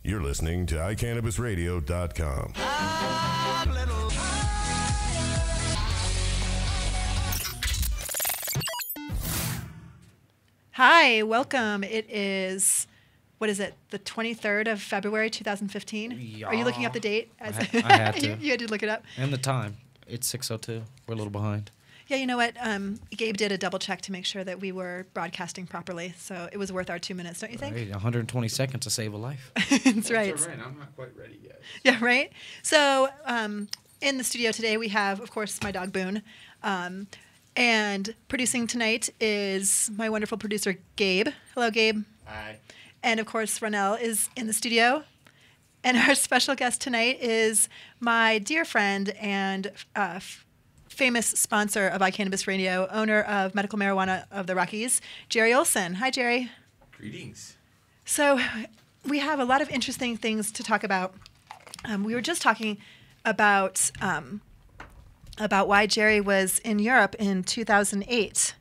You're listening to iCannabisRadio.com. Hi, welcome. It is, what is it, the 23rd of February, 2015? Yeah. Are you looking up the date? I had to. You had to look it up? And the time. It's 6:02. We're a little behind. Yeah, you know what? Gabe did a double check to make sure that we were broadcasting properly, so it was worth our 2 minutes, don't you think? Right, 120 seconds to save a life. That's right. That's all right. I'm not quite ready yet. Yeah, right? So in the studio today we have, of course, my dog Boone. And producing tonight is my wonderful producer, Gabe. Hello, Gabe. Hi. And, of course, Ronell is in the studio. And our special guest tonight is my dear friend and famous sponsor of iCannabis Radio, owner of medical marijuana of the Rockies, Jerry Olson. Hi, Jerry. Greetings. So we have a lot of interesting things to talk about. We were just talking about why Jerry was in Europe in 2008.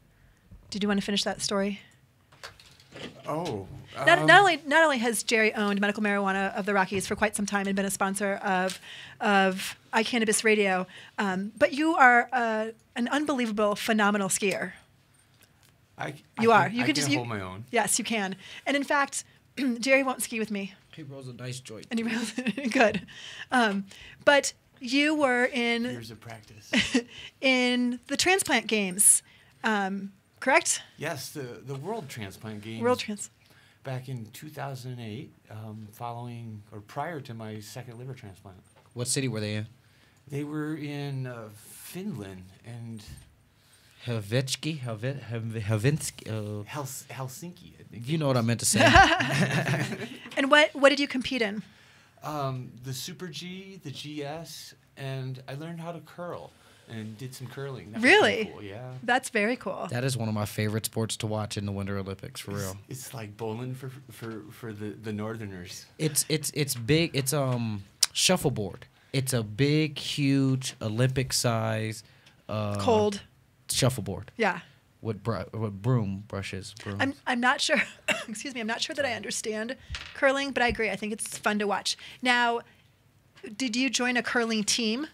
Did you want to finish that story? Oh. Not only has Jerry owned medical marijuana of the Rockies for quite some time and been a sponsor of iCannabis Radio, but you are an unbelievable, phenomenal skier. You can hold my own. Yes, you can. And in fact, Jerry won't ski with me. He rolls a nice joint. And he rolls good. But you were in Years of practice. in the Transplant games, correct? Yes, the World Transplant Games. World Trans. Back in 2008, following or prior to my second liver transplant. What city were they in? They were in Finland and Helsinki. Helsinki, I think. You know what I meant to say. And what did you compete in? The Super G, the GS, and I learned how to curl and did some curling. That was Really? pretty cool, yeah. That's very cool. That is one of my favorite sports to watch in the Winter Olympics, for real. It's like bowling for the Northerners. It's big. It's shuffleboard. It's a big, huge Olympic size Cold. shuffleboard. Yeah. With broom brushes. Brooms. I'm not sure. Excuse me. I'm not sure that I understand curling, but I agree. I think it's fun to watch. Now, did you join a curling team?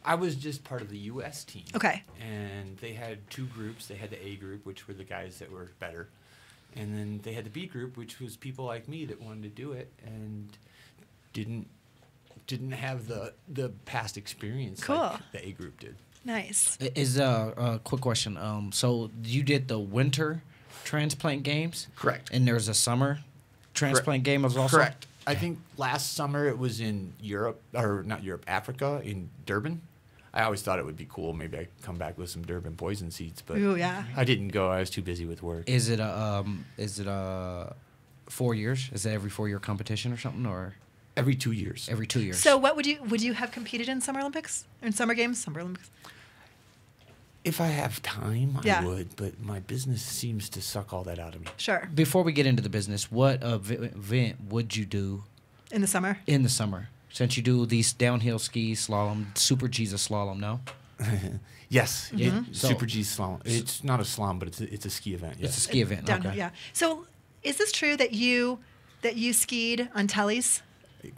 I was just part of the U.S. team. Okay. And they had two groups. They had the A group, which were the guys that were better. And then they had the B group, which was people like me that wanted to do it and didn't have the past experience like the A group did. Nice. Is a quick question. So you did the winter transplant games? Correct. And there's a summer transplant game as well? Correct. I think last summer it was in Europe, or not Europe, Africa, in Durban. I always thought it would be cool. Maybe I'd come back with some Durban poison seeds, but Ooh, yeah. I didn't go. I was too busy with work. Is it 4 years? Is it every 4-year competition or something, or Every 2 years. every 2 years? So what would you have competed in Summer Olympics? In Summer Games? Summer Olympics? If I have time, Yeah. I would, but my business seems to suck all that out of me. Sure. Before we get into the business, what event would you do In the summer? in the summer? Since you do these downhill ski slalom, Super G's a slalom, no? Yes. Yeah. Mm-hmm. Super G slalom. It's not a slalom, but it's a ski event. It's a Yes. ski event. Downhill, Okay. yeah. So is this true that you skied on tellies?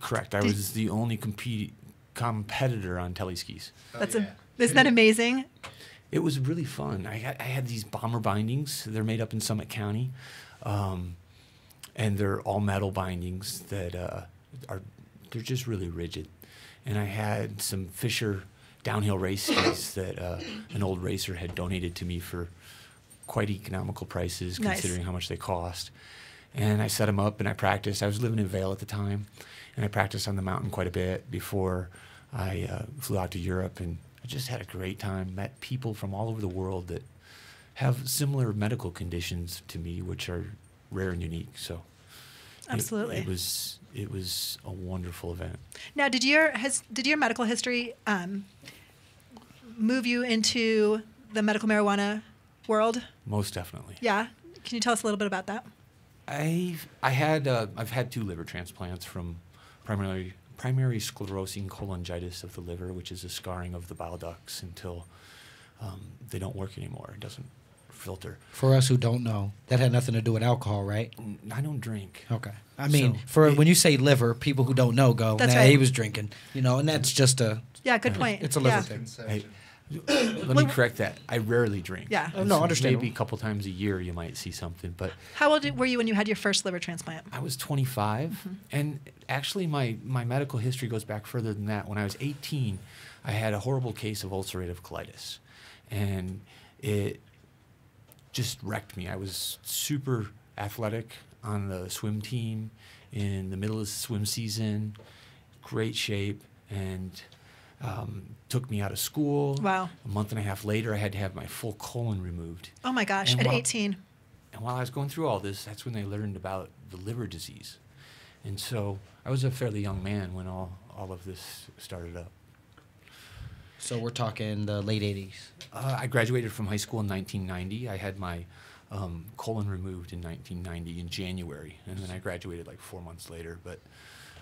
Correct. I was the only competitor on teleskis. Isn't that amazing? It was really fun. I had these bomber bindings. They're made up in Summit County, and they're all metal bindings that they're just really rigid. And I had some Fisher downhill race skis that an old racer had donated to me for quite economical prices, Nice. considering how much they cost. And I set them up and I practiced. I was living in Vail at the time, and I practiced on the mountain quite a bit before I flew out to Europe. And I just had a great time, met people from all over the world that have similar medical conditions to me, which are rare and unique. So Absolutely. It was a wonderful event. Now, did your medical history move you into the medical marijuana world? Most definitely. Yeah. Can you tell us a little bit about that? I've had 2 liver transplants from primary sclerosing cholangitis of the liver, which is a scarring of the bile ducts until they don't work anymore. It doesn't filter. For us who don't know, that had nothing to do with alcohol, right? I don't drink. Okay. I mean, when you say liver, people who don't know go, That's nah, right. he was drinking. And that's just Yeah, good point. it's a liver Yeah. thing. Hey, let me correct that. I rarely drink. Yeah. Oh, no, understandable. Maybe a couple times a year you might see something, but How old were you when you had your first liver transplant? I was 25, and actually my medical history goes back further than that. When I was 18, I had a horrible case of ulcerative colitis, and it just wrecked me. I was super athletic on the swim team in the middle of the swim season, great shape, and took me out of school. Wow. A month and a half later, I had to have my full colon removed. Oh my gosh, And at while- 18. And while I was going through all this, that's when they learned about the liver disease. And so I was a fairly young man when all of this started up. So we're talking the late 80s. I graduated from high school in 1990. I had my colon removed in 1990 in January, and then I graduated like 4 months later. But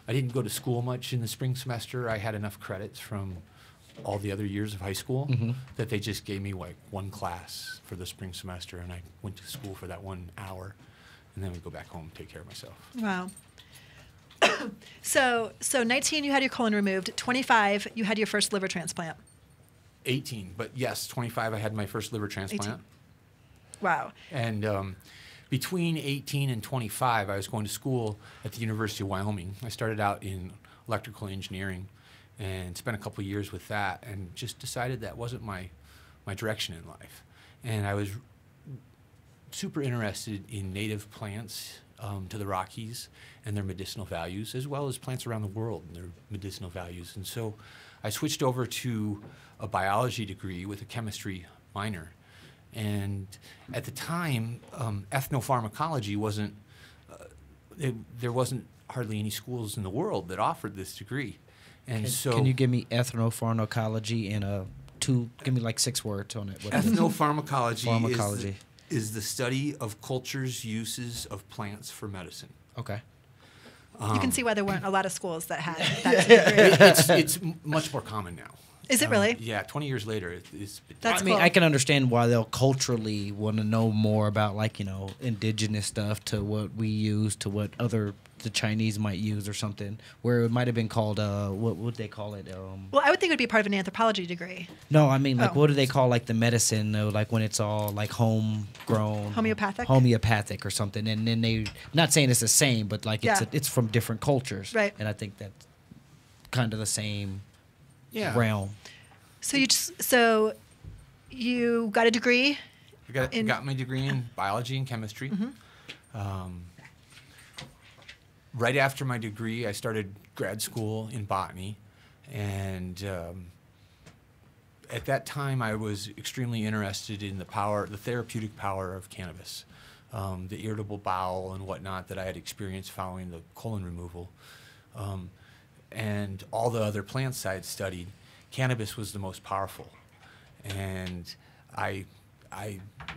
I didn't go to school much in the spring semester. I had enough credits from all the other years of high school that they just gave me like one class for the spring semester, and I went to school for that 1 hour, and then would go back home and take care of myself. Wow. So 19, you had your colon removed. 25, you had your first liver transplant. 18, but yes, 25, I had my first liver transplant. 18. Wow. And between 18 and 25, I was going to school at the University of Wyoming. I started out in electrical engineering and spent a couple years with that, and just decided that wasn't my direction in life. And I was super interested in native plants to the Rockies and their medicinal values, as well as plants around the world and their medicinal values. And so I switched over to a biology degree with a chemistry minor. And at the time, ethnopharmacology wasn't, there wasn't hardly any schools in the world that offered this degree. And Can you give me ethnopharmacology in give me like 6 words on it? What is it? Ethnopharmacology Pharmacology. is the study of cultures' uses of plants for medicine. Okay. You can see why there weren't a lot of schools that had that degree. It's much more common now. Is it really? Yeah, 20 years later, it's That's I mean, cool. I can understand why they'll culturally want to know more about, like, indigenous stuff to what we use to what the Chinese might use or something, where it might have been called, what would they call it? Well, I would think it would be part of an anthropology degree. No, I mean, like, Oh. what do they call, like, the medicine, like, when it's all, like, homegrown? Homeopathic? Homeopathic or something. And then they, not saying it's the same, but, like, Yeah. it's from different cultures. Right. And I think that's kind of the same Yeah. realm. So you got a degree. I got my degree in biology and chemistry. Right after my degree, I started grad school in botany, and at that time, I was extremely interested in the therapeutic power of cannabis, the irritable bowel and whatnot that I had experienced following the colon removal, and all the other plants I had studied. Cannabis was the most powerful, and I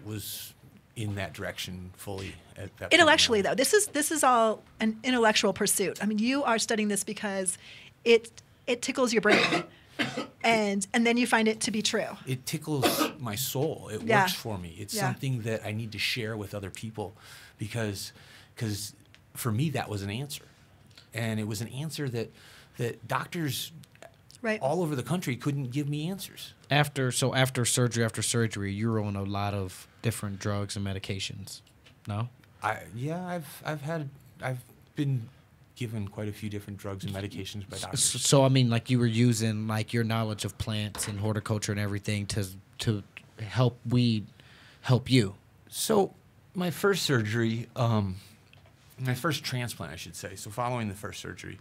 was in that direction fully at that point. Intellectually, though, this is all an intellectual pursuit. I mean, you are studying this because it tickles your brain, and then you find it to be true. It tickles my soul. It Yeah. works for me. It's Yeah. something that I need to share with other people because for me that was an answer, and it was an answer that doctors Right. all over the country couldn't give me answers. After surgery, you're on a lot of different drugs and medications. No? I've been given quite a few different drugs and medications by doctors. So I mean, like, you were using, like, your knowledge of plants and horticulture and everything to help you. So my first surgery, my first transplant, I should say. So following the first surgery,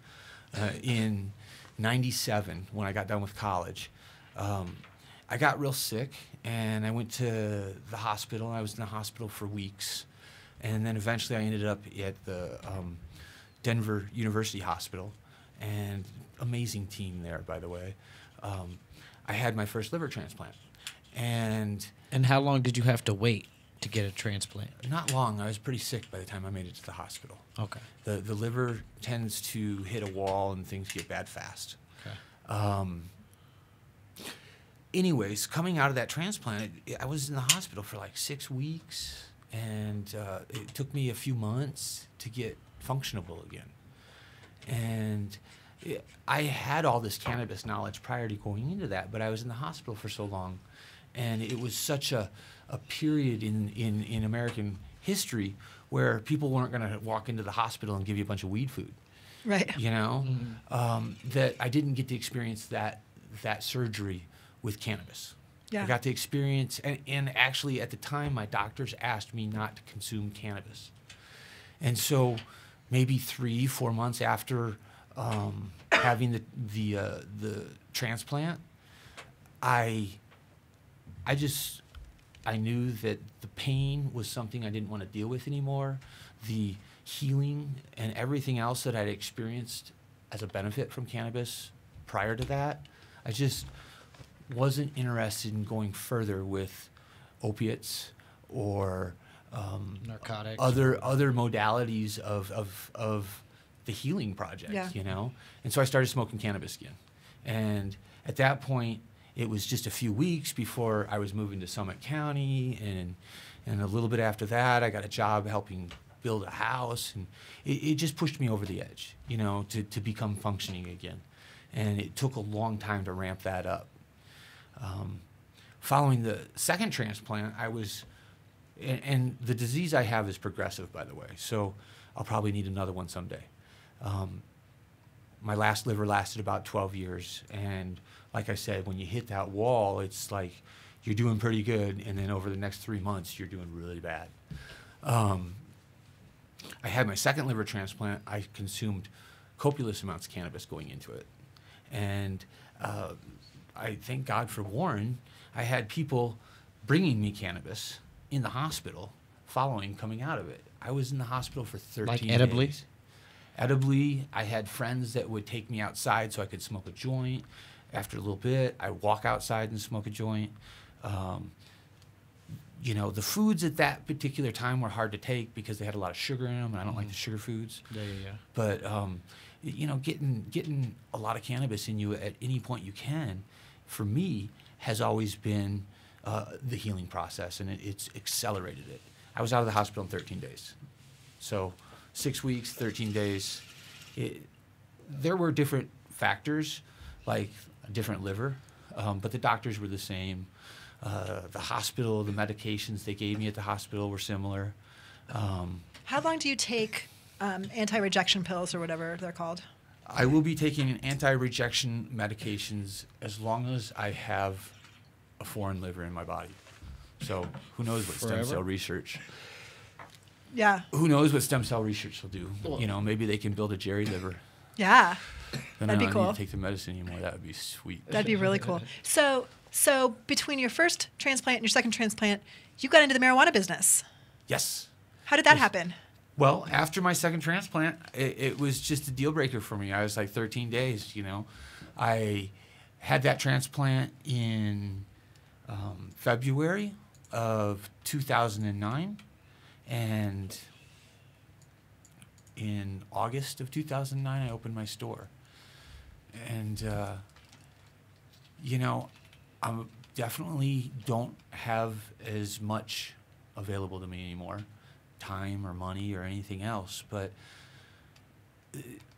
in '97, when I got done with college, I got real sick, and I went to the hospital. I was in the hospital for weeks, and then eventually I ended up at the Denver University Hospital, and amazing team there, by the way. I had my first liver transplant, and how long did you have to wait to get a transplant? not long. I was pretty sick by the time I made it to the hospital. Okay. The liver tends to hit a wall and things get bad fast. Okay. anyways, coming out of that transplant, I was in the hospital for like 6 weeks, and it took me a few months to get functionable again. And I had all this cannabis knowledge prior to going into that, but I was in the hospital for so long, and it was such a period in American history where people weren't going to walk into the hospital and give you a bunch of weed food. Right. You know, that I didn't get to experience that surgery with cannabis. Yeah. I got to experience, and actually at the time, my doctors asked me not to consume cannabis. And so maybe 3-4 months after having the transplant, I knew that the pain was something I didn't want to deal with anymore. The healing and everything else that I'd experienced as a benefit from cannabis prior to that, I just wasn't interested in going further with opiates or narcotics, other modalities of the healing project, Yeah. you know? And so I started smoking cannabis again. And at that point, it was just a few weeks before I was moving to Summit County, and a little bit after that, I got a job helping build a house, and it just pushed me over the edge, you know, to become functioning again. And it took a long time to ramp that up. Following the second transplant, and the disease I have is progressive, by the way, so I'll probably need another one someday. My last liver lasted about 12 years, and like I said, when you hit that wall, it's like you're doing pretty good, and then over the next 3 months, you're doing really bad. I had my second liver transplant. I consumed copious amounts of cannabis going into it. And I thank God for Warren. I had people bringing me cannabis in the hospital following coming out of it. I was in the hospital for 13 like edibly? days. Edibly, I had friends that would take me outside so I could smoke a joint. After a little bit, I'd walk outside and smoke a joint. You know, the foods at that particular time were hard to take because they had a lot of sugar in them, and I don't like the sugar foods. Yeah. But you know, getting a lot of cannabis in you at any point you can, for me, has always been the healing process, and it's accelerated it. I was out of the hospital in 13 days. So 6 weeks, 13 days. There were different factors, like a different liver, but the doctors were the same. The hospital, the medications they gave me at the hospital were similar. How long do you take anti-rejection pills or whatever they're called? I will be taking anti-rejection medications as long as I have a foreign liver in my body. So who knows what Forever? stem cell research... Yeah. Who knows what stem cell research will do? You know, maybe they can build a Jerry liver. Yeah. Then That'd I be don't cool. need to take the medicine anymore. That would be sweet. That'd be really cool. So between your first transplant and your second transplant, you got into the marijuana business. Yes. How did that happen? Well, after my second transplant, it was just a deal breaker for me. I was like 13 days, you know. I had that transplant in February of 2009. And in August of 2009, I opened my store. And, you know, I definitely don't have as much available to me anymore, time or money or anything else. But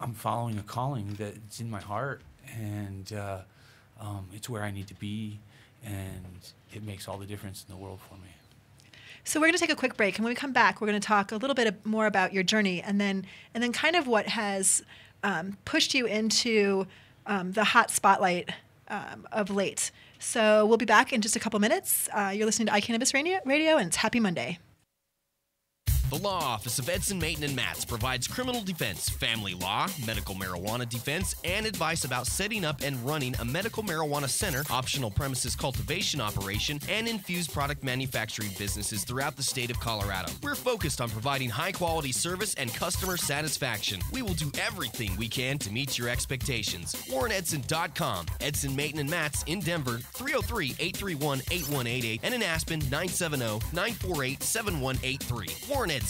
I'm following a calling that's in my heart, and it's where I need to be, and it makes all the difference in the world for me. So we're going to take a quick break, and when we come back, we're going to talk a little bit more about your journey, and then kind of what has pushed you into the hot spotlight of late. So we'll be back in just a couple minutes. You're listening to iCannabis Radio, and it's Happy Monday. The Law Office of Edson, Mayton, and Matz provides criminal defense, family law, medical marijuana defense, and advice about setting up and running a medical marijuana center, optional premises cultivation operation, and infused product manufacturing businesses throughout the state of Colorado. We're focused on providing high-quality service and customer satisfaction. We will do everything we can to meet your expectations. WarrenEdson.com. Edson, Mayton, and Matz in Denver, 303-831-8188, and in Aspen, 970-948-7183. WarrenEdson.com.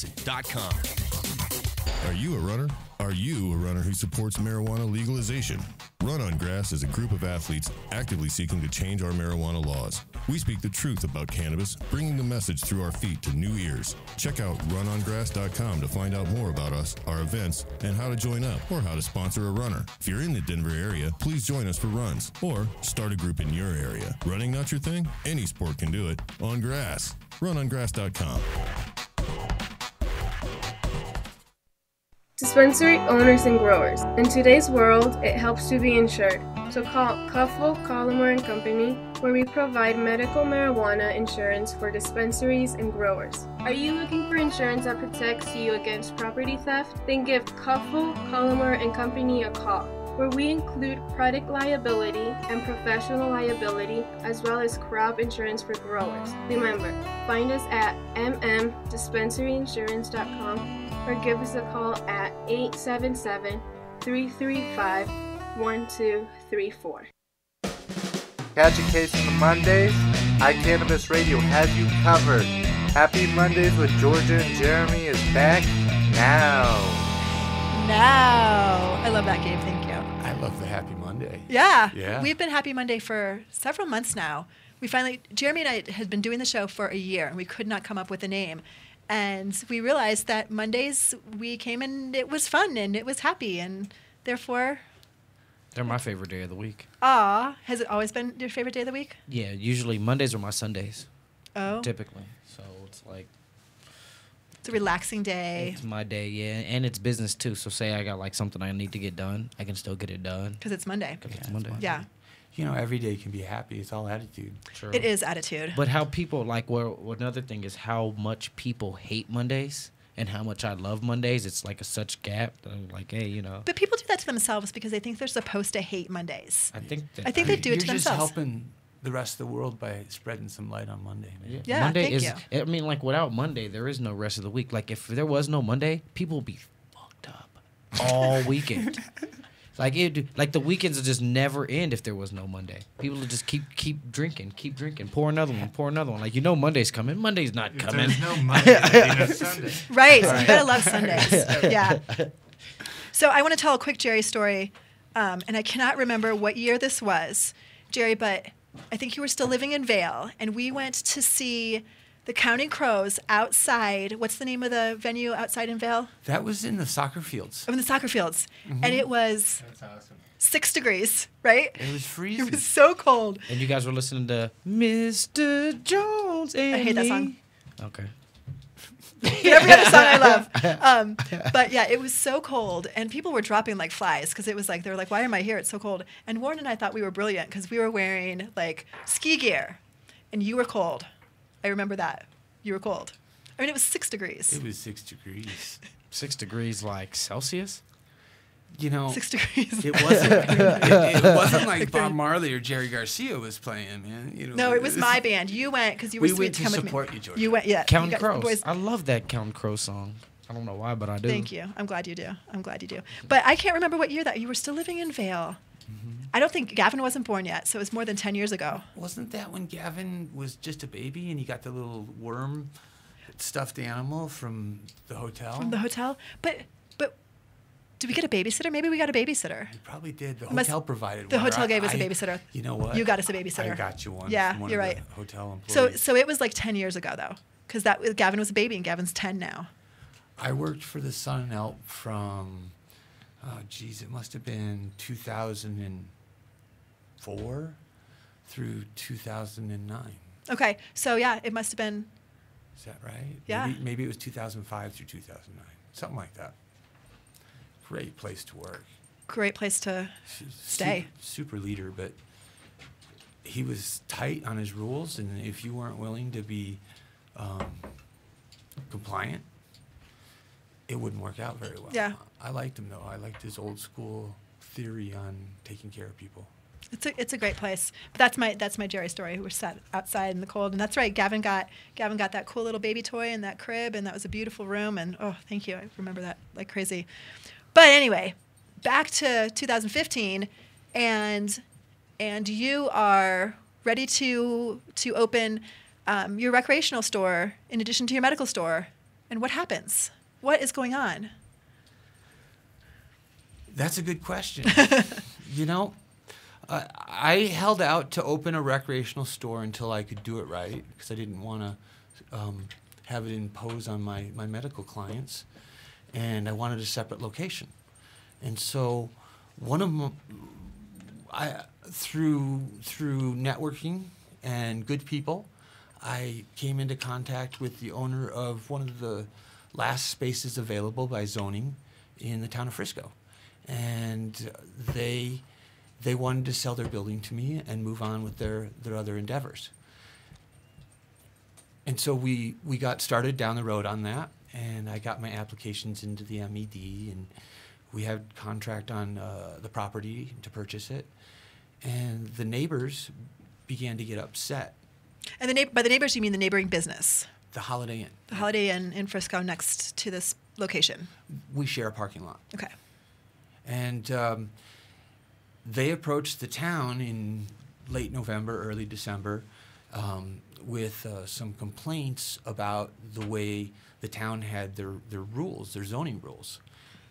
Are you a runner? Are you a runner who supports marijuana legalization? Run on Grass is a group of athletes actively seeking to change our marijuana laws. We speak the truth about cannabis, bringing the message through our feet to new ears. Check out runongrass.com to find out more about us, our events, and how to join up or how to sponsor a runner. If you're in the Denver area, please join us for runs or start a group in your area. Running not your thing? Any sport can do it. On grass. Runongrass.com. Dispensary owners and growers. In today's world, it helps to be insured. So call Cuffle, Collamer & Company, where we provide medical marijuana insurance for dispensaries and growers. Are you looking for insurance that protects you against property theft? Then give Cuffle, Collamer & Company a call, where we include product liability and professional liability, as well as crop insurance for growers. Remember, find us at mmdispensaryinsurance.com or give us a call at 877-335-1234. Catch a case on the Mondays? iCannabis Radio has you covered. Happy Mondays with Georgia and Jeremy is back now. I love that, Gabe. Thank you. I love the Happy Monday. Yeah. We've been Happy Monday for several months now. Jeremy and I had been doing the show for a year, and we could not come up with a name. And we realized that Mondays we came and it was fun and it was happy, and therefore... They're my favorite day of the week. Has it always been your favorite day of the week? Yeah, usually Mondays are my Sundays. Oh. Typically. So it's like... It's a relaxing day. It's my day, yeah. And it's business, too. So say I got like something I need to get done, I can still get it done. Because it's Monday. It's Monday. Yeah. You know, every day can be happy. It's all attitude. Sure. It is attitude. But how people, like, another thing is how much people hate Mondays and how much I love Mondays. It's like such gap. I'm like, hey, you know. But people do that to themselves because they think they're supposed to hate Mondays. I think they do it to themselves. You're just helping the rest of the world by spreading some light on Monday, man. Yeah, Monday thank is, you. I mean, like, without Monday, there is no rest of the week. Like, if there was no Monday, people would be fucked up all weekend. Like the weekends would just never end if there was no Monday. People would just keep drinking, pour another one. Like, you know Monday's coming. Monday's not coming. There's no Monday, there's Sunday. Right. So you better love Sundays. Yeah. So I want to tell a quick Jerry story, and I cannot remember what year this was, Jerry, but I think you were still living in Vail, and we went to see the Counting Crows outside. What's the name of the venue outside in Vail? That was in the soccer fields. In the soccer fields. Mm-hmm. And it was That's awesome. 6 degrees, right? It was freezing. It was so cold. And you guys were listening to Mr. Jones and I hate that me. song. Okay. Every other song I love. But yeah, it was so cold, and people were dropping like flies because it was like, they were like, why am I here? It's so cold. And Warren and I thought we were brilliant because we were wearing like ski gear, and you were cold. I remember that. You were cold. I mean, it was 6 degrees. It was 6 degrees. 6 degrees like Celsius? You know, 6 degrees. it wasn't. it wasn't like Bob Marley or Jerry Garcia was playing, man. You know, No, it was my band. You went because you were We sweet went to to come with support me. you, Georgia. You went, yeah. Counting you guys- the Crows. boys- I love that Counting Crows song. I don't know why, but I do. Thank you. I'm glad you do. But I can't remember what year that you were still living in Vail. Mm-hmm. I don't think Gavin wasn't born yet, so it was more than 10 years ago. Wasn't that when Gavin was just a baby and he got the little worm stuffed animal from the hotel? From the hotel? But did we get a babysitter? Maybe we got a babysitter. We probably did. The Must- hotel provided the one. hotel gave us a babysitter. You know what? You got us a babysitter. I got you one. Yeah, from one you're of right. The hotel employees. So it was like 10 years ago, though, because Gavin was a baby, and Gavin's 10 now. I worked for the Sun and Elp from, it must have been 2004 through 2009. Okay, so yeah, it must have been. Is that right? Yeah. Maybe it was 2005 through 2009. Something like that. Great place to work. Great place to stay. Super leader, but he was tight on his rules, and if you weren't willing to be compliant, it wouldn't work out very well. Yeah. I liked him, though. I liked his old school theory on taking care of people. It's a great place. But that's my Jerry story. We're sat outside in the cold, and that's right. Gavin got that cool little baby toy in that crib, and that was a beautiful room. And oh, thank you. I remember that like crazy. But anyway, back to 2015, and you are ready to open your recreational store in addition to your medical store. And what happens? What is going on? That's a good question. You know, I held out to open a recreational store until I could do it right because I didn't want to have it impose on my medical clients, and I wanted a separate location. And so one of them, through networking and good people, I came into contact with the owner of one of the last spaces available by zoning in the town of Frisco. And they wanted to sell their building to me and move on with their other endeavors. And so we got started down the road on that, and I got my applications into the MED, and we had contract on the property to purchase it. And the neighbors began to get upset. And by the neighbors, you mean the neighboring business? The Holiday Inn. The Holiday Inn in Frisco next to this location. We share a parking lot. Okay. And they approached the town in late November, early December, with some complaints about the way the town had their rules, their zoning rules,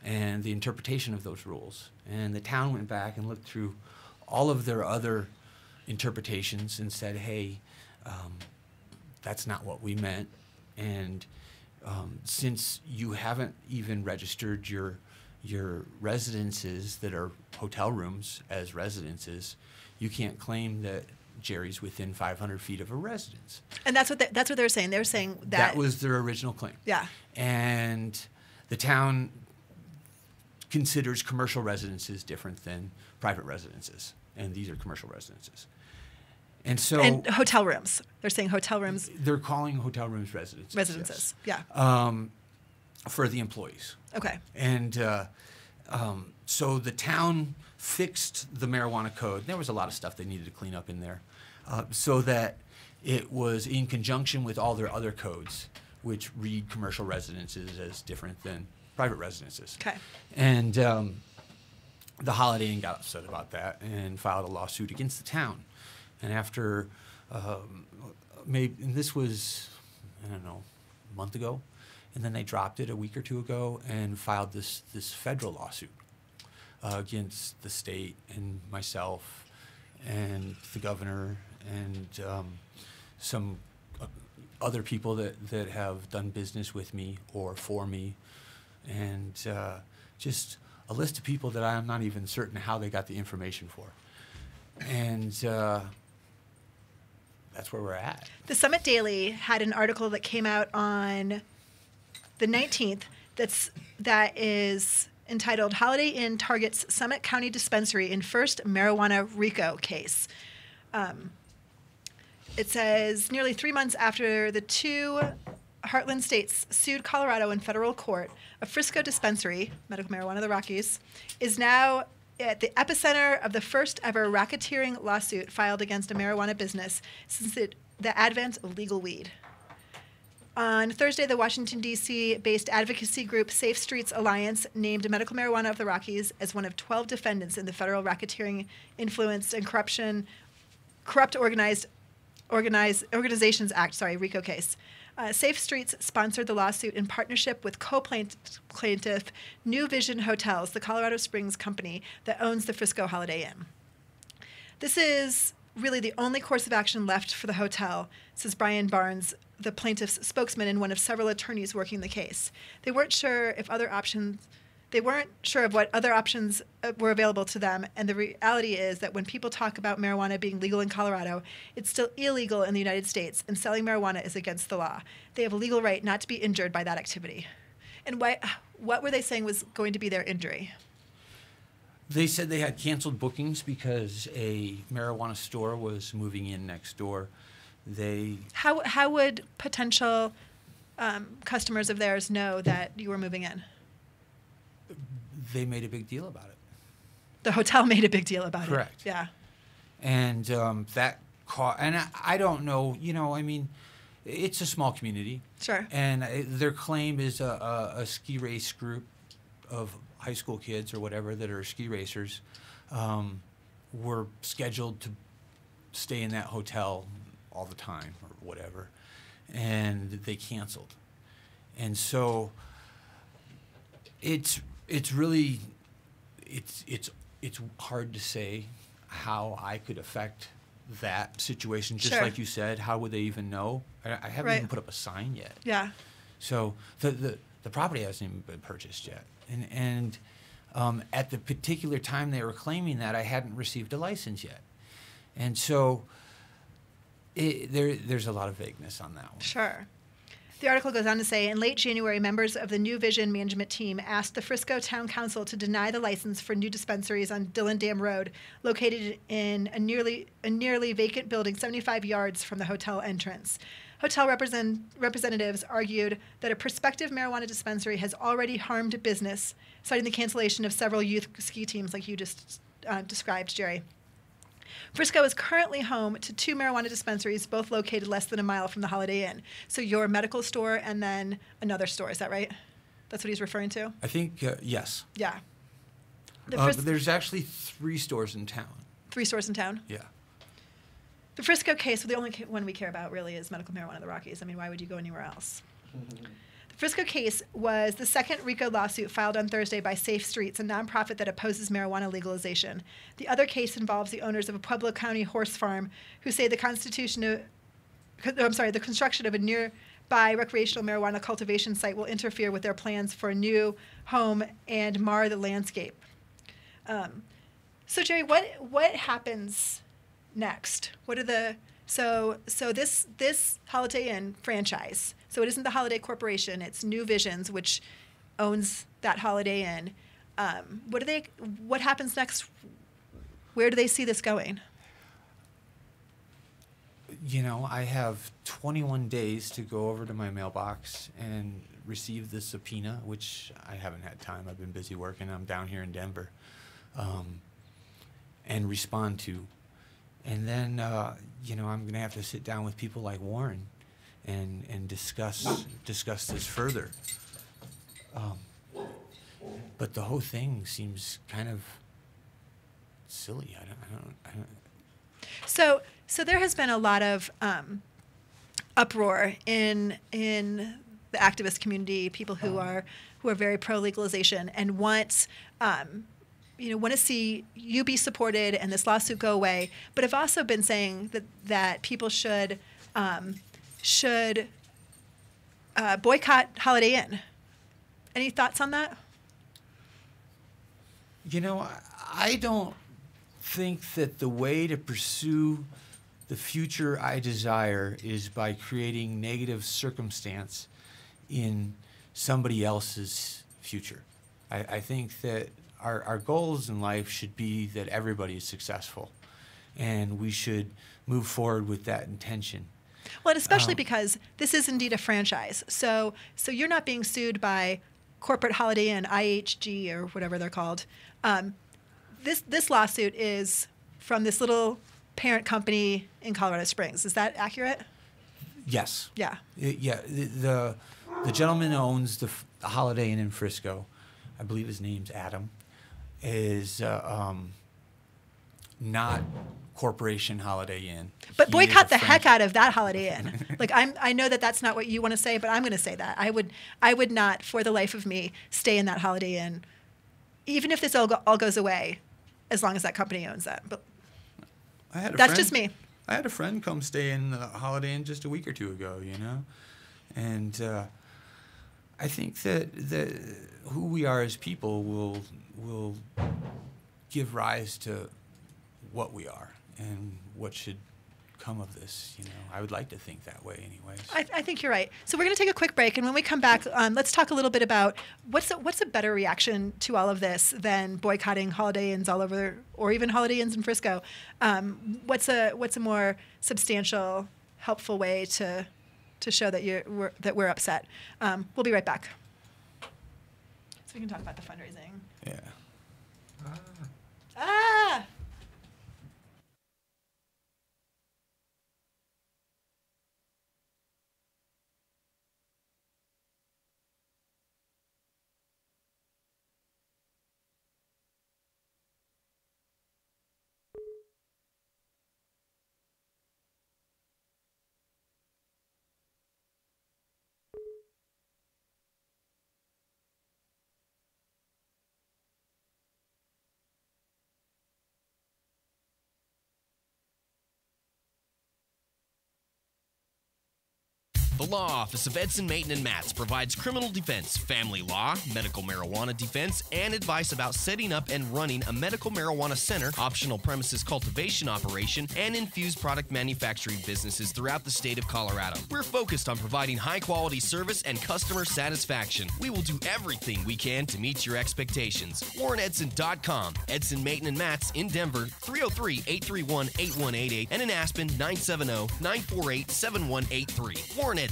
and the interpretation of those rules. And the town went back and looked through all of their other interpretations and said, hey, that's not what we meant. And since you haven't even registered your residences that are hotel rooms as residences, you can't claim that Jerry's within 500 feet of a residence. And that's what they were saying. They were saying that was their original claim. Yeah. And the town considers commercial residences different than private residences, and these are commercial residences. And so and hotel rooms. They're saying hotel rooms. They're calling hotel rooms residences. Residences. Yes. Yeah. For the employees. Okay. And so the town fixed the marijuana code. There was a lot of stuff they needed to clean up in there, so that it was in conjunction with all their other codes, which read commercial residences as different than private residences. Okay. And the Holiday Inn got upset about that and filed a lawsuit against the town. And after and this was, I don't know, a month ago, and then they dropped it a week or two ago and filed this federal lawsuit against the state and myself and the governor and some other people that have done business with me or for me, and just a list of people that I'm not even certain how they got the information for. And that's where we're at. The Summit Daily had an article that came out on the 19th that is entitled "Holiday Inn Targets Summit County Dispensary in First Marijuana RICO Case." It says, nearly 3 months after the two Heartland states sued Colorado in federal court, a Frisco dispensary, medical marijuana, the Rockies, is now at the epicenter of the first ever racketeering lawsuit filed against a marijuana business since the advent of legal weed. On Thursday, the Washington, D.C.-based advocacy group Safe Streets Alliance named medical marijuana of the Rockies as one of 12 defendants in the federal racketeering, influenced, and corrupt Organizations Act, RICO case. Safe Streets sponsored the lawsuit in partnership with co-plaintiff New Vision Hotels, the Colorado Springs company that owns the Frisco Holiday Inn. This is really the only course of action left for the hotel, says Brian Barnes, the plaintiff's spokesman and one of several attorneys working the case. They weren't sure of what other options were available to them, and the reality is that when people talk about marijuana being legal in Colorado, it's still illegal in the United States, and selling marijuana is against the law. They have a legal right not to be injured by that activity. And what were they saying was going to be their injury? They said they had canceled bookings because a marijuana store was moving in next door. How would potential customers of theirs know that you were moving in? They made a big deal about it. The hotel made a big deal about it. Correct. Yeah. And that and I don't know, I mean, it's a small community. Sure. And their claim is a ski race group of high school kids or whatever that are ski racers were scheduled to stay in that hotel all the time or whatever, and they canceled. And so it's really it's hard to say how I could affect that situation. Just Sure. like you said, how would they even know? I haven't Right. even put up a sign yet. Yeah. So the property hasn't even been purchased yet. And at the particular time they were claiming that, I hadn't received a license yet. And so there's a lot of vagueness on that one. Sure. The article goes on to say, in late January, members of the New Vision management team asked the Frisco Town Council to deny the license for new dispensaries on Dillon Dam Road, located in a nearly vacant building 75 yards from the hotel entrance. Hotel representatives argued that a prospective marijuana dispensary has already harmed business, citing the cancellation of several youth ski teams like you just described, Jerry. Frisco is currently home to 2 marijuana dispensaries, both located less than a mile from the Holiday Inn. So your medical store and then another store, is that right? That's what he's referring to? I think, yes. Yeah. But there's actually 3 stores in town. 3 stores in town? Yeah. The Frisco case, well, the only one we care about really is medical marijuana in the Rockies. I mean, why would you go anywhere else? The Frisco case was the second RICO lawsuit filed on Thursday by Safe Streets, a nonprofit that opposes marijuana legalization. The other case involves the owners of a Pueblo County horse farm who say the construction of a nearby recreational marijuana cultivation site will interfere with their plans for a new home and mar the landscape. So Jerry, what happens next? What are the so this Holiday Inn franchise? So it isn't the Holiday Corporation; it's New Visions, which owns that Holiday Inn. What happens next? Where do they see this going? You know, I have 21 days to go over to my mailbox and receive the subpoena, which I haven't had time. I've been busy working. I'm down here in Denver, and respond to. And then, you know, I'm going to have to sit down with people like Warren and discuss this further. But the whole thing seems kind of silly. I don't. So there has been a lot of uproar in the activist community, people who are very pro legalization and want to see you be supported and this lawsuit go away, but have also been saying that people should boycott Holiday Inn. Any thoughts on that? You know, I don't think that the way to pursue the future I desire is by creating negative circumstance in somebody else's future. I think that our goals in life should be that everybody is successful, and we should move forward with that intention. Well, and especially because this is indeed a franchise. So you're not being sued by corporate Holiday Inn, IHG, or whatever they're called. This lawsuit is from this little parent company in Colorado Springs. Is that accurate? Yes. Yeah. The gentleman who owns the Holiday Inn in Frisco, I believe his name's Adam, is not Corporation Holiday Inn. But He boycott is the a heck out of that Holiday Inn. Like I know that's not what you want to say, but I'm going to say that. I would not, for the life of me, stay in that Holiday Inn, even if this all goes away, as long as that company owns that. But that's just me. I had a friend come stay in the Holiday Inn just a week or two ago, you know, and I think that who we are as people will give rise to what we are and what should come of this. You know, I would like to think that way, anyways. I think you're right. So we're going to take a quick break, and when we come back, let's talk a little bit about what's a better reaction to all of this than boycotting Holiday Inns all over, or even Holiday Inns in Frisco. What's a more substantial, helpful way to show that we're upset? We'll be right back. So we can talk about the fundraising. Yeah. Ah! The Law Office of Edson, Maton, and Matz provides criminal defense, family law, medical marijuana defense, and advice about setting up and running a medical marijuana center, optional premises cultivation operation, and infused product manufacturing businesses throughout the state of Colorado. We're focused on providing high-quality service and customer satisfaction. We will do everything we can to meet your expectations. WarrenEdson.com. Edson, Maton, and Matz in Denver, 303-831-8188, and in Aspen, 970-948-7183. WarrenEdson.com.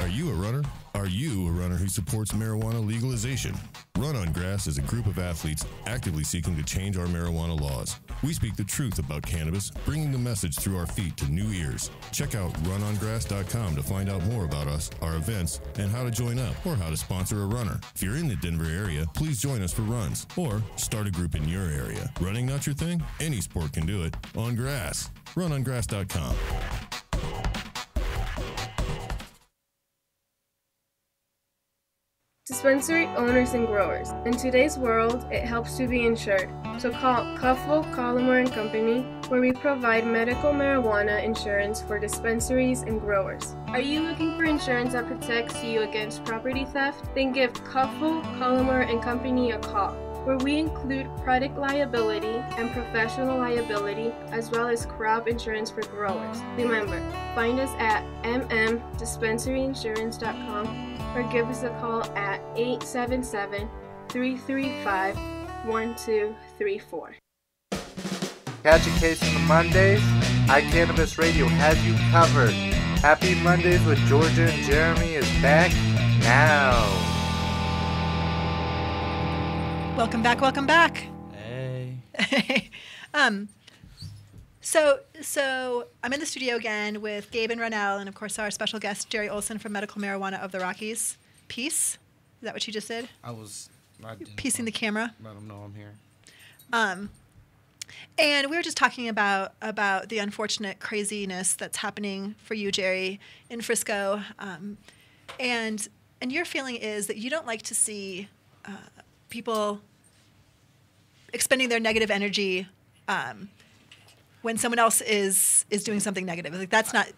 Are you a runner? Are you a runner who supports marijuana legalization? Run on Grass is a group of athletes actively seeking to change our marijuana laws. We speak the truth about cannabis, bringing the message through our feet to new ears. Check out runongrass.com to find out more about us, our events, and how to join up or how to sponsor a runner. If you're in the Denver area, please join us for runs or start a group in your area. Running not your thing? Any sport can do it on grass. Runongrass.com. Dispensary owners and growers. In today's world, it helps to be insured. So call Cuffle, Collimore and Company, where we provide medical marijuana insurance for dispensaries and growers. Are you looking for insurance that protects you against property theft? Then give Cuffle, Collimore and Company a call, where we include product liability and professional liability, as well as crop insurance for growers. Remember, find us at mmdispensaryinsurance.com or give us a call at 877-335-1234. Catch a case on the Mondays? iCannabis Radio has you covered. Happy Mondays with Georgia and Jeremy is back now. Welcome back. Welcome back. Hey. So I'm in the studio again with Gabe and Ronell, and of course our special guest Jerry Olson from Medical Marijuana of the Rockies. Peace. Is that what you just did? I Piecing the camera. Let them know I'm here. And we were just talking about the unfortunate craziness that's happening for you, Jerry, in Frisco. And your feeling is that you don't like to see people expending their negative energy when someone else is doing something negative. Like that's not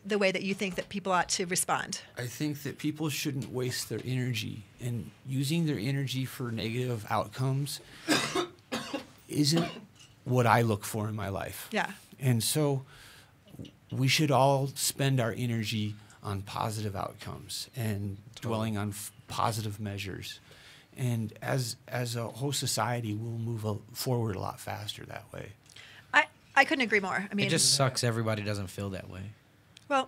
the way that you think that people ought to respond. I think that people shouldn't waste their energy, and using their energy for negative outcomes isn't what I look for in my life. Yeah. And so we should all spend our energy on positive outcomes and dwelling on positive measures. And as a whole society, we'll move forward a lot faster that way. I couldn't agree more. I mean, It just sucks everybody doesn't feel that way. well,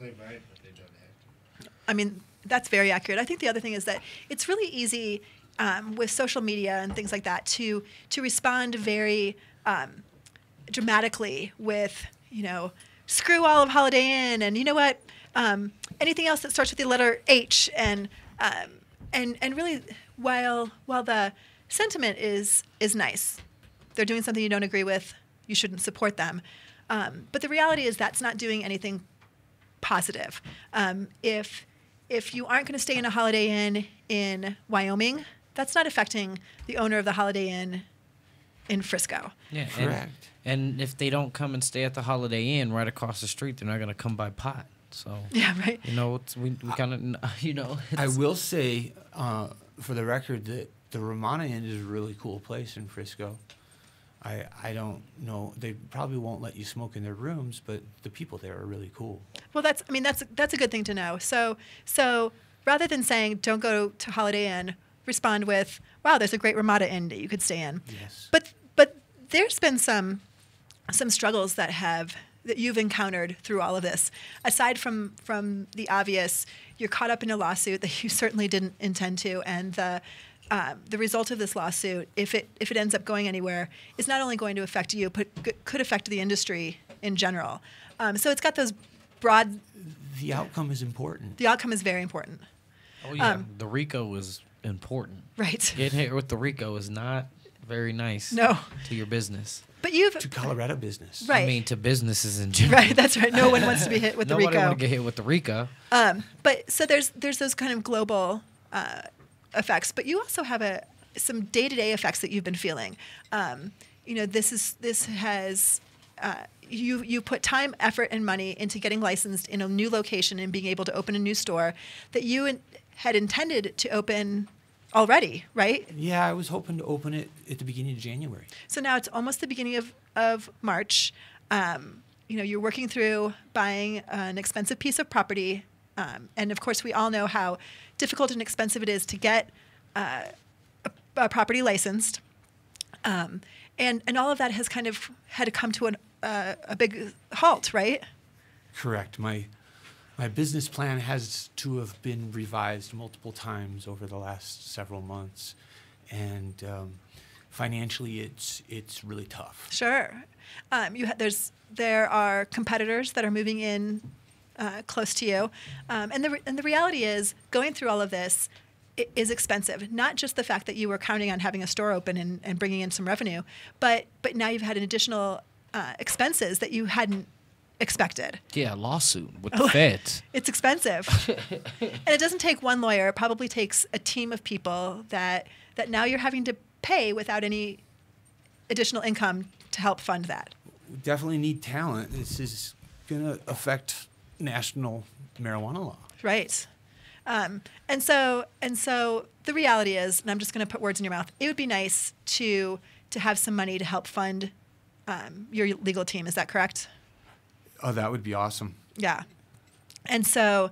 They might, but they don't have to. I mean, that's very accurate. I think the other thing is that it's really easy with social media and things like that to respond very dramatically with, screw all of Holiday Inn, and you know what, anything else that starts with the letter H, and really, while the sentiment is nice, they're doing something you don't agree with, you shouldn't support them. But the reality is that's not doing anything positive. If you aren't going to stay in a Holiday Inn in Wyoming, that's not affecting the owner of the Holiday Inn in Frisco. Yeah, Correct. And if they don't come and stay at the Holiday Inn right across the street, they're not going to come buy pot. So Yeah, right. we kind of I will say, for the record, that the Romana Inn is a really cool place in Frisco. I don't know. They probably won't let you smoke in their rooms, but the people there are really cool. Well, that's a good thing to know. So rather than saying don't go to Holiday Inn, respond with, wow, there's a great Ramada Inn that you could stay in. Yes. But there's been some struggles that you've encountered through all of this. Aside from the obvious, you're caught up in a lawsuit that you certainly didn't intend to, and the result of this lawsuit, if it ends up going anywhere, is not only going to affect you, but could affect the industry in general. So it's got those broad. The outcome is important. The outcome is very important. Oh yeah, the RICO was important. Right. Getting hit with the RICO is not very nice. No. To your business. But you've To Colorado business. right. I mean, to businesses in general. Right. That's right. No one wants to be hit with the Nobody RICO. want to get hit with the RICO. But so there's those kind of global effects, but you also have some day-to-day effects that you've been feeling. This has you put time, effort, and money into getting licensed in a new location and being able to open a new store that you had intended to open already, right? Yeah, I was hoping to open it at the beginning of January. So now it's almost the beginning of March. You're working through buying an expensive piece of property. And of course, we all know how difficult and expensive it is to get a property licensed. And all of that has kind of had to come to a big halt, right? Correct. My business plan has to have been revised multiple times over the last several months, and financially, it's really tough. Sure. There are competitors that are moving in close to you, and the reality is going through all of this is expensive. Not just the fact that you were counting on having a store open and bringing in some revenue, but now you've had an additional expenses that you hadn't expected. Yeah, lawsuit with the feds. It's expensive. And it doesn't take one lawyer. It probably takes a team of people that now you're having to pay without any additional income to help fund that. We definitely need talent. This is going to affect national marijuana law. Right. And so the reality is, and I'm just going to put words in your mouth, it would be nice to have some money to help fund your legal team. Is that correct? Oh, that would be awesome. Yeah. And so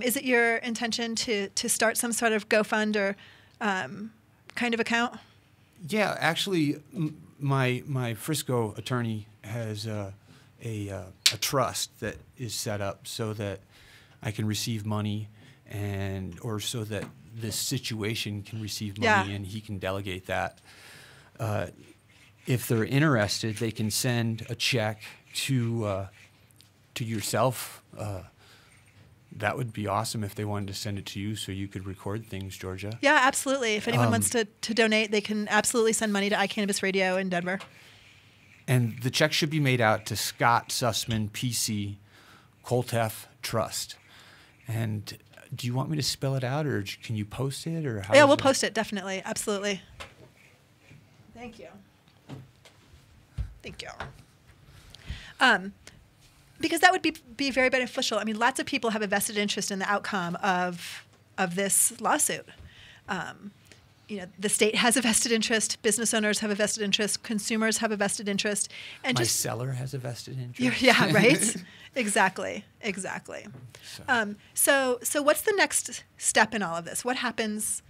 is it your intention to start some sort of GoFund or kind of account? Yeah, actually, my Frisco attorney has a trust that is set up so that I can receive money or so that this situation can receive money, and he can delegate that. If they're interested, they can send a check to yourself. That would be awesome if they wanted to send it to you so you could record things, Georgia. Yeah, absolutely. If anyone wants to donate, they can absolutely send money to iCannabis Radio in Denver. And the check should be made out to Scott Sussman, PC, Coltef Trust. And do you want me to spell it out, or can you post it, or how? Yeah, we'll post it, definitely. Absolutely. Thank you. Thank you. Because that would be very beneficial. I mean, lots of people have a vested interest in the outcome of this lawsuit. The state has a vested interest, business owners have a vested interest, consumers have a vested interest, and my seller has a vested interest. Yeah, right. Exactly. So what's the next step in all of this? What happens?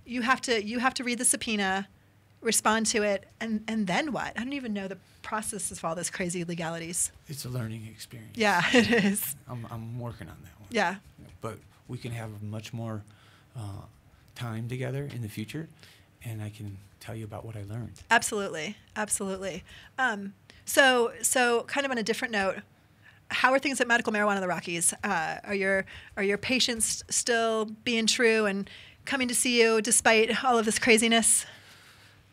You have to read the subpoena, respond to it, and then what? I don't even know the process of all this crazy legalities. It's a learning experience. Yeah, it is. I'm working on that one. Yeah. But we can have much more time together in the future, and I can tell you about what I learned. Absolutely. So kind of on a different note, how are things at Medical Marijuana in the Rockies? Are your patients still being true and coming to see you despite all of this craziness?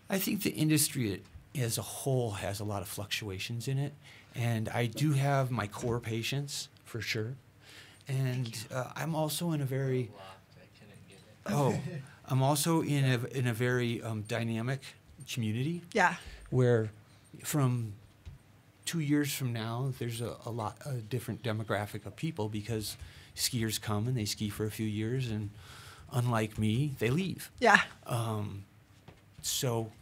I think the industry as a whole has a lot of fluctuations in it, and I do have my core patients for sure. And I'm also in a very dynamic community. Yeah. Where from 2 years from now, there's a different demographic of people, because skiers come and they ski for a few years, and unlike me, they leave. Yeah. So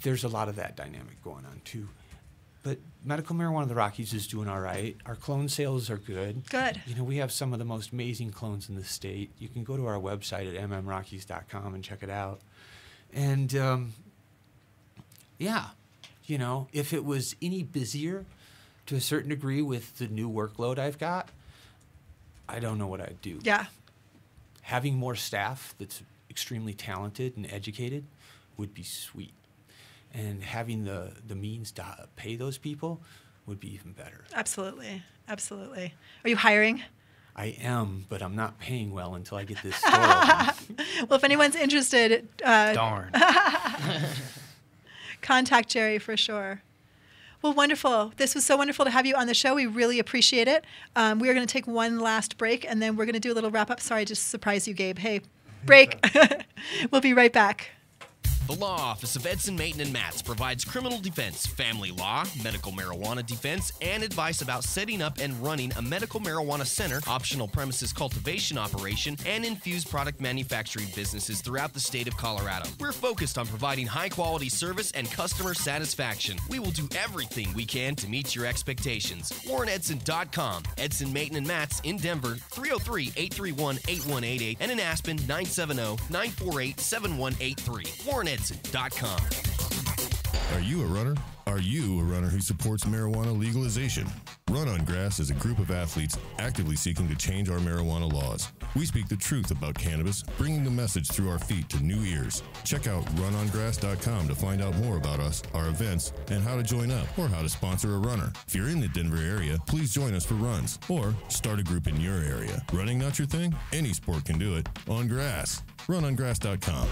there's a lot of that dynamic going on too. But Medical Marijuana in the Rockies is doing all right. Our clone sales are good. Good. We have some of the most amazing clones in the state. You can go to our website at mmrockies.com and check it out. And if it was any busier to a certain degree with the new workload I've got, I don't know what I'd do. Yeah. Having more staff that's extremely talented and educated would be sweet. And having the means to pay those people would be even better. Absolutely. Are you hiring? I am, but I'm not paying well until I get this store open. Well, if anyone's interested, Darn. Contact Jerry for sure. Well, wonderful. This was so wonderful to have you on the show. We really appreciate it. We are going to take one last break, and then we're going to do a little wrap-up. Sorry, I just surprised you, Gabe. Hey, break. We'll be right back. The Law Office of Edson, Mayton, and Matz provides criminal defense, family law, medical marijuana defense, and advice about setting up and running a medical marijuana center, optional premises cultivation operation, and infused product manufacturing businesses throughout the state of Colorado. We're focused on providing high-quality service and customer satisfaction. We will do everything we can to meet your expectations. WarrenEdson.com. Edson, Mayton, and Matz in Denver, 303-831-8188, and in Aspen, 970-948-7183. WarrenEdson.com. Are you a runner? Are you a runner who supports marijuana legalization? Run on Grass is a group of athletes actively seeking to change our marijuana laws. We speak the truth about cannabis, bringing the message through our feet to new ears. Check out runongrass.com to find out more about us, our events, and how to join up or how to sponsor a runner. If you're in the Denver area, please join us for runs or start a group in your area. Running not your thing? Any sport can do it. On grass. Runongrass.com.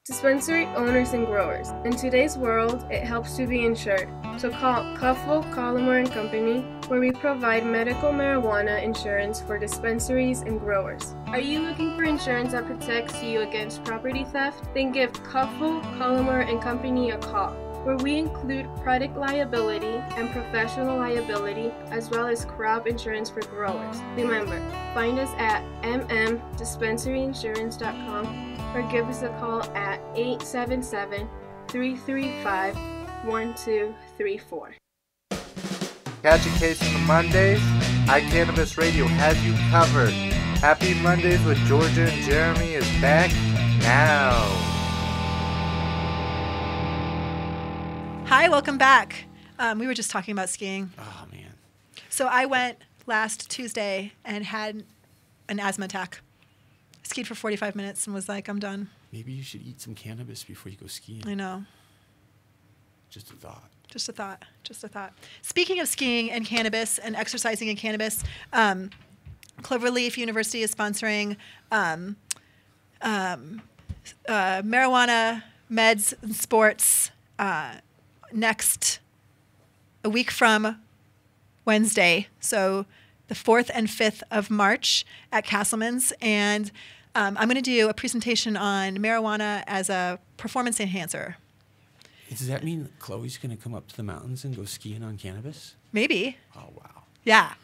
Dispensary owners and growers. In today's world, it helps to be insured. So call Cuffle, Collimore and Company, where we provide medical marijuana insurance for dispensaries and growers. Are you looking for insurance that protects you against property theft? Then give Cuffle, Collimore and Company a call, where we include product liability and professional liability, as well as crop insurance for growers. Remember, find us at mmdispensaryinsurance.com or give us a call at 877-335-1234. Catch a case on the Mondays? iCannabis Radio has you covered. Happy Mondays with Georgia and Jeremy is back now. Hi, welcome back. We were just talking about skiing. Oh, man. So I went last Tuesday and had an asthma attack. Skied for 45 minutes and was like, I'm done. Maybe you should eat some cannabis before you go skiing. I know. Just a thought. Just a thought. Just a thought. Speaking of skiing and cannabis and exercising and cannabis, Cloverleaf University is sponsoring marijuana, meds, and sports next a week from Wednesday. So the 4th and 5th of March at Castleman's. And I'm going to do a presentation on marijuana as a performance enhancer. Does that mean Chloe's going to come up to the mountains and go skiing on cannabis? Maybe. Oh, wow. Yeah.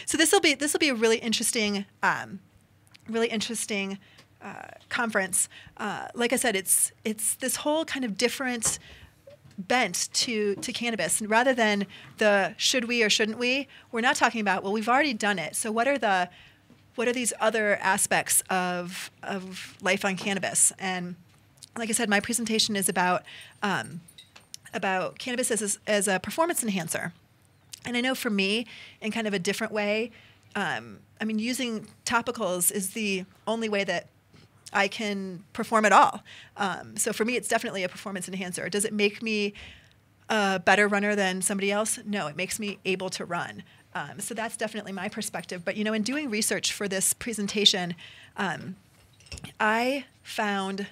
So this will be a really interesting conference. Like I said, it's this whole kind of different bent to cannabis. And rather than the should we or shouldn't we, we're not talking about, well, we've already done it. So what are these other aspects of life on cannabis? And like I said, my presentation is about cannabis as a performance enhancer. And I know for me, in kind of a different way, using topicals is the only way that I can perform at all. So for me, it's definitely a performance enhancer. Does it make me a better runner than somebody else? No, it makes me able to run. So that's definitely my perspective. But, in doing research for this presentation, I found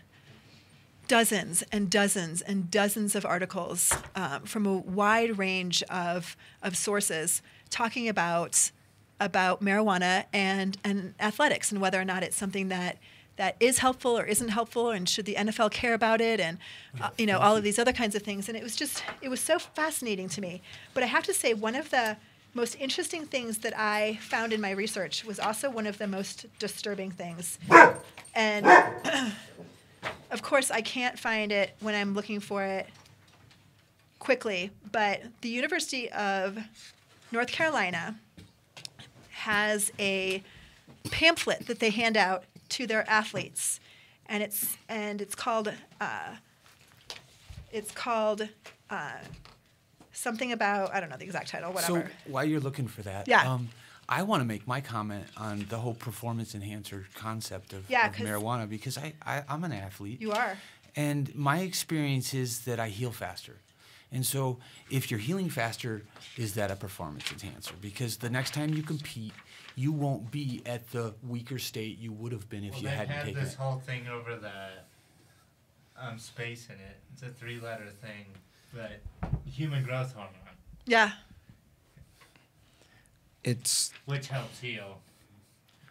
dozens and dozens and dozens of articles from a wide range of sources talking about marijuana and athletics and whether or not it's something that is helpful or isn't helpful, and should the NFL care about it, and all of these other kinds of things. And it was so fascinating to me. But I have to say, one of the most interesting things that I found in my research was also one of the most disturbing things. And of course, I can't find it when I'm looking for it quickly, but the University of North Carolina has a pamphlet that they hand out to their athletes, and it's called something about, I don't know the exact title, whatever. So while you're looking for that, yeah. I want to make my comment on the whole performance enhancer concept of marijuana, because I'm an athlete. You are. And my experience is that I heal faster. And so if you're healing faster, is that a performance enhancer? Because the next time you compete, you won't be at the weaker state you would have been if you hadn't taken it. They had this whole thing over the space in it. It's a 3-letter thing, but human growth hormone. Yeah. It's which helps heal.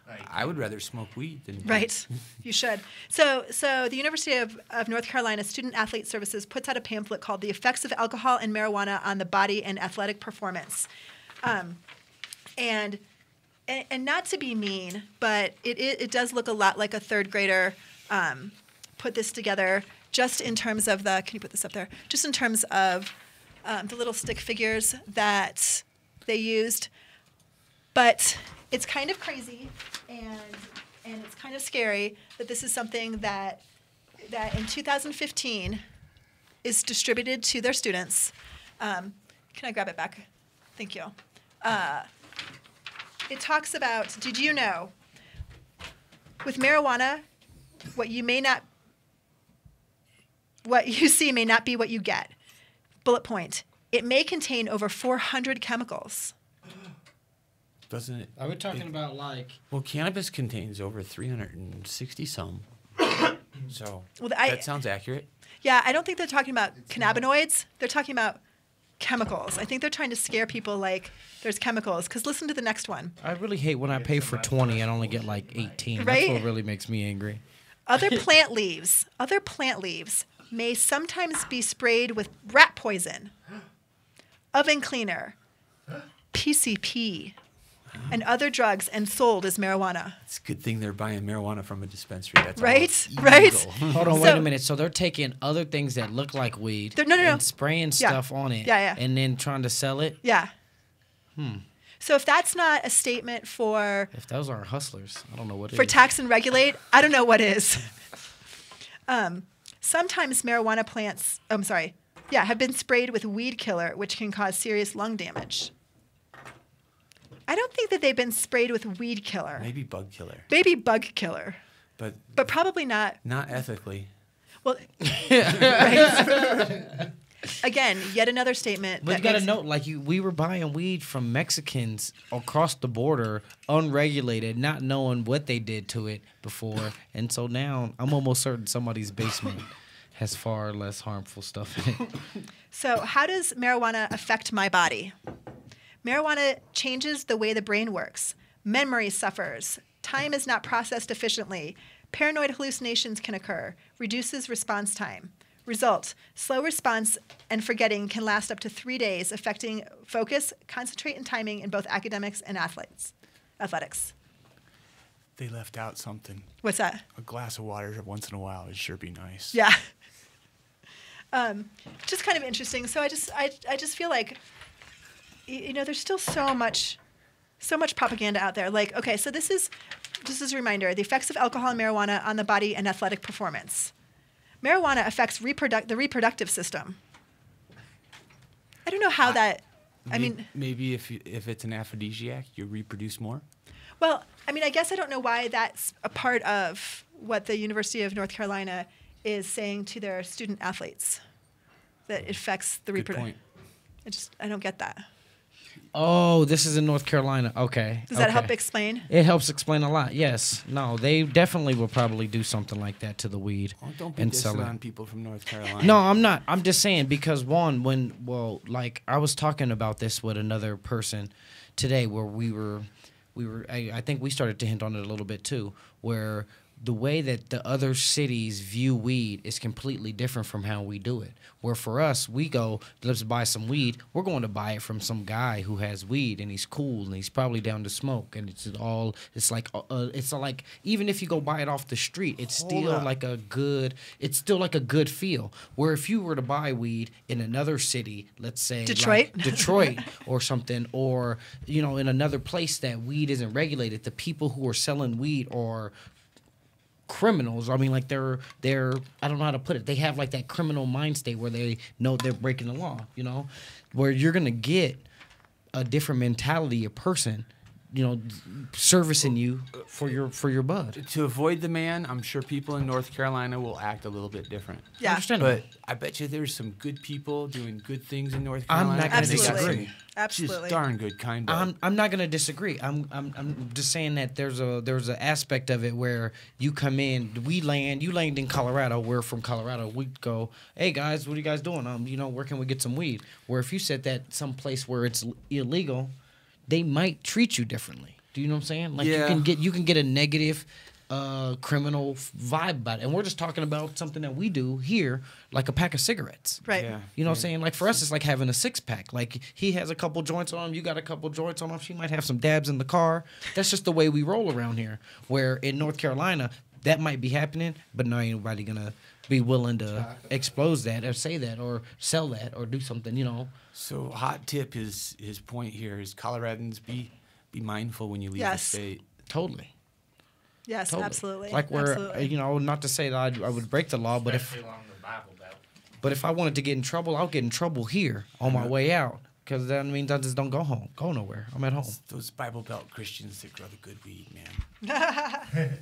Like, I would rather smoke weed than Right. You should. So the University of North Carolina Student Athlete Services puts out a pamphlet called The Effects of Alcohol and Marijuana on the Body and Athletic Performance. And not to be mean, but it does look a lot like a third grader put this together just in terms of can you put this up there? Just in terms of the little stick figures that they used. But it's kind of crazy and it's kind of scary that this is something that in 2015 is distributed to their students. Can I grab it back? Thank you. It talks about, did you know, with marijuana, what you see may not be what you get. Bullet point. It may contain over 400 chemicals. Doesn't it? Are we talking about like? Well, cannabis contains over 360 some. So that sounds accurate. Yeah, I don't think they're talking about cannabinoids. They're talking about chemicals. I think they're trying to scare people like there's chemicals. Because listen to the next one. I really hate when I pay for 20 and only get like 18. Right? That's what really makes me angry. Other plant leaves may sometimes be sprayed with rat poison, oven cleaner, PCP, and other drugs and sold as marijuana. It's a good thing they're buying marijuana from a dispensary. That's right. all Right. illegal. Hold on, wait a minute. So they're taking other things that look like weed and spraying stuff on it and then trying to sell it? Yeah. So if that's not a statement for... If those aren't hustlers, I don't know what it is. For tax and regulate, I don't know what is. Sometimes marijuana plants, have been sprayed with weed killer, which can cause serious lung damage. I don't think that they've been sprayed with weed killer. Maybe bug killer. Maybe bug killer. But probably not. Not ethically. Well, right? Again, yet another statement. But you got to note, like we were buying weed from Mexicans across the border, unregulated, not knowing what they did to it before, and so now I'm almost certain somebody's basement has far less harmful stuff in it. So, how does marijuana affect my body? Marijuana changes the way the brain works. Memory suffers. Time is not processed efficiently. Paranoid hallucinations can occur. Reduces response time. Result, slow response and forgetting can last up to 3 days, affecting focus, concentrate, and timing in both academics and athletics. They left out something. What's that? A glass of water once in a while would sure be nice. Yeah. Just kind of interesting. So I just feel like, there's still so much propaganda out there. Like, okay, so this is just a reminder: the effects of alcohol and marijuana on the body and athletic performance. Marijuana affects the reproductive system. I don't know how that. Maybe if it's an aphrodisiac, you reproduce more. Well, I guess I don't know why that's a part of what the University of North Carolina is saying to their student athletes, that it affects the reproduction. I don't get that. Oh, this is in North Carolina. Okay. Does that help explain? It helps explain a lot. Yes. No, they definitely will probably do something like that to the weed Don't be and sell dissing it. on people from North Carolina. No, I'm not. I'm just saying because I was talking about this with another person today where we were I think we started to hint on it a little bit too, where the way that the other cities view weed is completely different from how we do it. Where for us, we go, let's buy some weed. We're going to buy it from some guy who has weed and he's cool and he's probably down to smoke. And it's like even if you go buy it off the street, it's still like a good feel. Where if you were to buy weed in another city, let's say Detroit, like Detroit or something, or in another place that weed isn't regulated, the people who are selling weed are criminals. Like they're I don't know how to put it. They have like that criminal mind state where they know they're breaking the law, where you're going to get a different mentality, a person, servicing you for your bud. To avoid the man, I'm sure people in North Carolina will act a little bit different. Yeah. Understandable. But I bet you there's some good people doing good things in North Carolina. I'm not going to Absolutely. disagree. Absolutely. Just darn good kind of. I'm not going to disagree. I'm just saying that there's an aspect of it where you come in, you land in Colorado. We're from Colorado. We go, hey guys, what are you guys doing? Where can we get some weed? Where if you said that someplace where it's illegal, they might treat you differently. Do you know what I'm saying? Like Yeah. you can get a negative criminal vibe about it. And we're just talking about something that we do here, like a pack of cigarettes. Right. Yeah. You know what I'm saying? Like for us, it's like having a 6-pack. Like he has a couple joints on him, you got a couple joints on him. She might have some dabs in the car. That's just the way we roll around here. Where in North Carolina, that might be happening, but not anybody gonna be willing to expose that or say that or sell that or do something. You know. So hot tip, his point here is Coloradans be mindful when you leave the Yes. state. Totally. Yes, Totally. absolutely. Like where Absolutely. you know, not to say that I would break the law, but Especially along the Bible Belt. if I wanted to get in trouble, I'll get in trouble here on my way out. Because that means I just don't go nowhere. I'm at home. Those Bible Belt Christians that grow the good weed, man.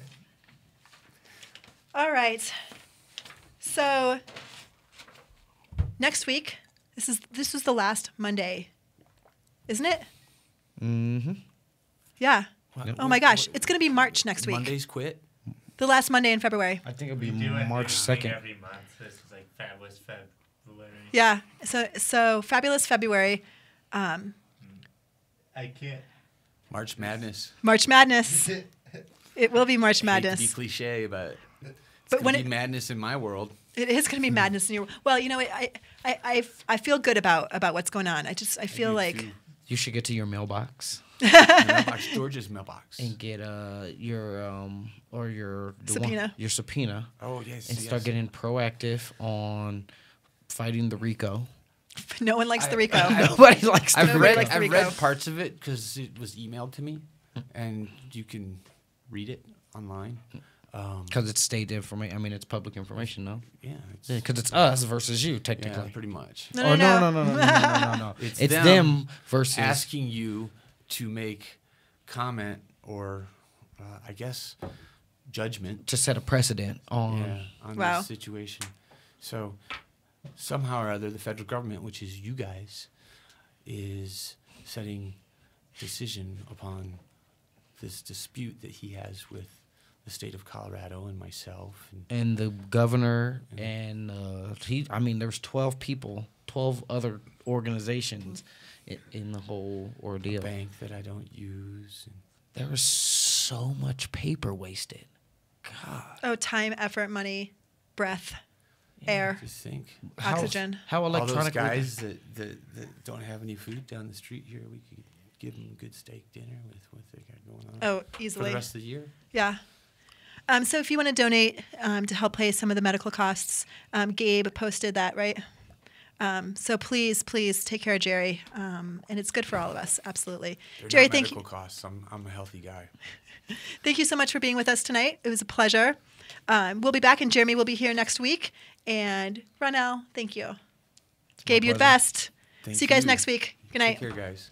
All right. So next week, this is the last Monday, isn't it? Mm-hmm. Yeah. Yep. Oh my gosh, it's going to be March next week. Mondays quit. The last Monday in February. I think it'll We be do it March 2nd. every month. This is like Fabulous February. Yeah. So Fabulous February, I can't. March Madness. March Madness. It will be March I hate to be Madness. cliche, but But when be it madness in my world. it is going to be madness in your well, you know, I feel good about what's going on. I feel do like too. You should get to your mailbox Mailbox, George's mailbox. and get your Subpoena. your subpoena, Oh yes. and start getting proactive on fighting the RICO. no one likes the RICO. Nobody likes the I've RICO. read likes the I've RICO. read parts of it because it was emailed to me, and you can read it online. Because it's state information. I mean, it's public information, no? Yeah, it's, Because it's us versus you, yeah, technically. pretty much. No. Oh, no. It's It's them them versus asking you to make comment or, I guess, judgment. to set a precedent on. On Wow. this situation. So somehow or other, the federal government, which is you guys, is setting decision upon this dispute that he has with the state of Colorado and myself. And the governor and there's 12 people, 12 other organizations in the whole ordeal. Bank that I don't use. There was so much paper wasted. God. Oh, time, effort, money, breath, air, Just think. oxygen. How All those electronic guys that don't have any food down the street here, we could give them a good steak dinner with what they got going on. Oh, For easily. the rest of the year. Yeah. So if you want to donate to help pay some of the medical costs, Gabe posted that, right? So please take care of Jerry, and it's good for all of us. Absolutely, They're Jerry. not Thank medical you. costs. I'm a healthy guy. Thank you so much for being with us tonight. It was a pleasure. We'll be back, and Jeremy will be here next week. And Ronell, thank you. Gabe, you're the pleasure. best. Thank See you guys you. next week. Good night. Take care, guys.